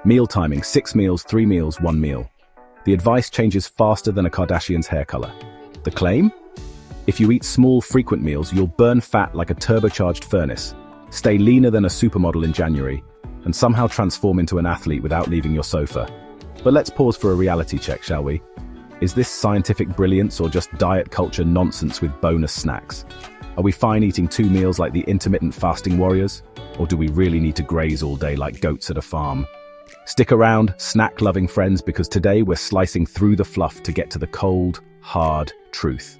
Meal timing: 6 meals, 3 meals, 1 meal. The advice changes faster than a Kardashian's hair color. The claim? If you eat small, frequent meals, you'll burn fat like a turbocharged furnace, stay leaner than a supermodel in January, and somehow transform into an athlete without leaving your sofa. But let's pause for a reality check, shall we? Is this scientific brilliance or just diet culture nonsense with bonus snacks? Are we fine eating 2 meals like the intermittent fasting warriors? Or do we really need to graze all day like goats at a farm? Stick around, snack-loving friends, because today we're slicing through the fluff to get to the cold, hard truth.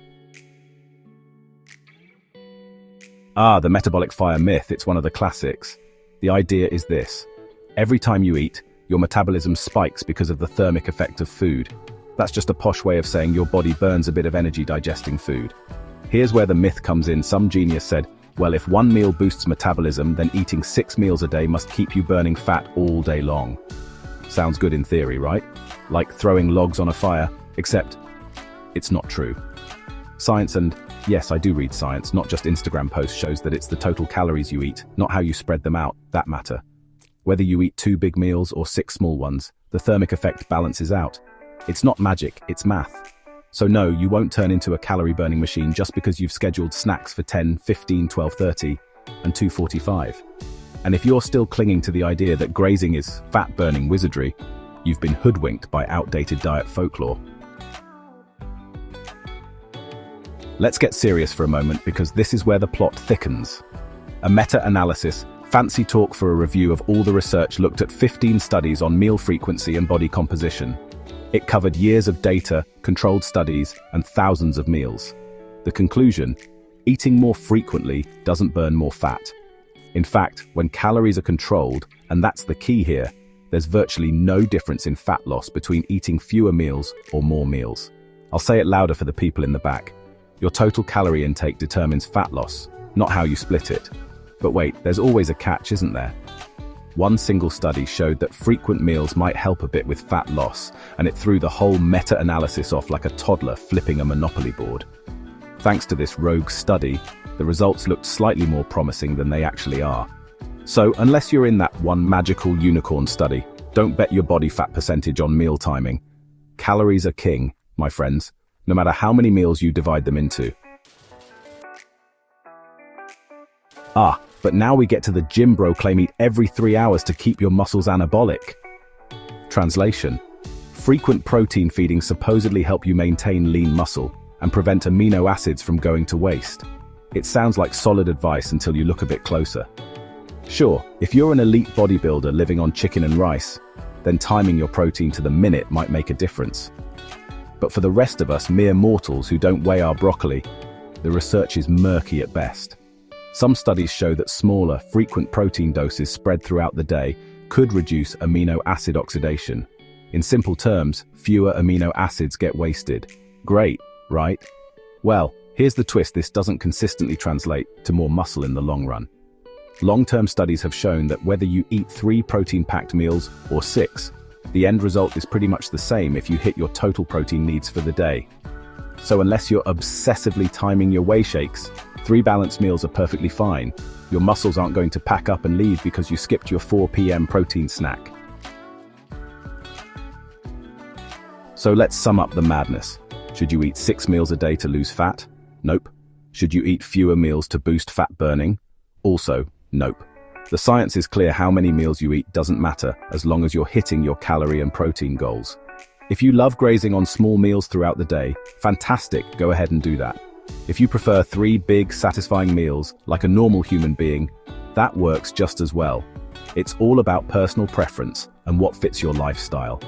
The metabolic fire myth, it's one of the classics. The idea is this: every time you eat, your metabolism spikes because of the thermic effect of food. That's just a posh way of saying your body burns a bit of energy digesting food. Here's where the myth comes in. Some genius said, well, if 1 meal boosts metabolism, then eating 6 meals a day must keep you burning fat all day long. Sounds good in theory, right? Like throwing logs on a fire, except it's not true. Science, and yes, I do read science, not just Instagram posts, shows that it's the total calories you eat, not how you spread them out, that matter. Whether you eat 2 big meals or 6 small ones, the thermic effect balances out. It's not magic, it's math. So no, you won't turn into a calorie-burning machine just because you've scheduled snacks for 10, 15, 12:30 and 2:45. And if you're still clinging to the idea that grazing is fat-burning wizardry, you've been hoodwinked by outdated diet folklore. Let's get serious for a moment, because this is where the plot thickens. A meta-analysis, fancy talk for a review of all the research, looked at 15 studies on meal frequency and body composition. It covered years of data, controlled studies, and thousands of meals. The conclusion: eating more frequently doesn't burn more fat. In fact, when calories are controlled, and that's the key here, there's virtually no difference in fat loss between eating fewer meals or more meals. I'll say it louder for the people in the back. Your total calorie intake determines fat loss, not how you split it. But wait, there's always a catch, isn't there? One single study showed that frequent meals might help a bit with fat loss, and it threw the whole meta-analysis off like a toddler flipping a Monopoly board. Thanks to this rogue study, the results looked slightly more promising than they actually are. So, unless you're in that one magical unicorn study, don't bet your body fat percentage on meal timing. Calories are king, my friends, no matter how many meals you divide them into. But now we get to the gym bro claim: eat every 3 hours to keep your muscles anabolic. Translation: frequent protein feeding supposedly help you maintain lean muscle and prevent amino acids from going to waste. It sounds like solid advice until you look a bit closer. Sure, if you're an elite bodybuilder living on chicken and rice, then timing your protein to the minute might make a difference. But for the rest of us mere mortals who don't weigh our broccoli, the research is murky at best. Some studies show that smaller, frequent protein doses spread throughout the day could reduce amino acid oxidation. In simple terms, fewer amino acids get wasted. Great, right? Well, here's the twist: this doesn't consistently translate to more muscle in the long run. Long-term studies have shown that whether you eat 3 protein-packed meals or 6, the end result is pretty much the same if you hit your total protein needs for the day. So unless you're obsessively timing your whey shakes, 3 balanced meals are perfectly fine. Your muscles aren't going to pack up and leave because you skipped your 4 p.m. protein snack. So let's sum up the madness. Should you eat 6 meals a day to lose fat? Nope. Should you eat fewer meals to boost fat burning? Also, nope. The science is clear: how many meals you eat doesn't matter as long as you're hitting your calorie and protein goals. If you love grazing on small meals throughout the day, fantastic, go ahead and do that. If you prefer 3 big, satisfying meals like a normal human being, that works just as well. It's all about personal preference and what fits your lifestyle.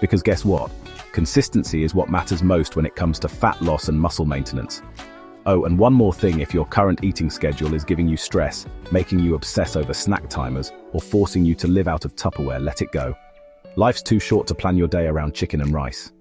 Because guess what? Consistency is what matters most when it comes to fat loss and muscle maintenance. Oh, and one more thing: if your current eating schedule is giving you stress, making you obsess over snack timers, or forcing you to live out of Tupperware, let it go. Life's too short to plan your day around chicken and rice.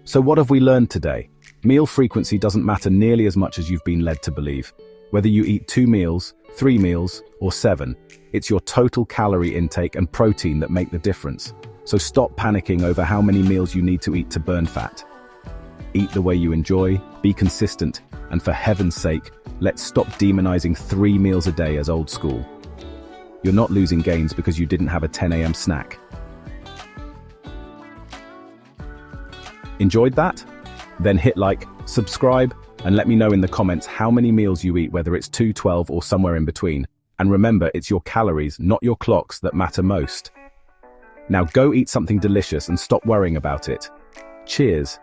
So what have we learned today? Meal frequency doesn't matter nearly as much as you've been led to believe. Whether you eat 2 meals, 3 meals, or 7, it's your total calorie intake and protein that make the difference. So stop panicking over how many meals you need to eat to burn fat. Eat the way you enjoy, be consistent, and for heaven's sake, let's stop demonizing 3 meals a day as old school. You're not losing gains because you didn't have a 10 a.m. snack. Enjoyed that? Then hit like, subscribe, and let me know in the comments how many meals you eat, whether it's 2, 12, or somewhere in between. And remember, it's your calories, not your clocks, that matter most. Now go eat something delicious and stop worrying about it. Cheers.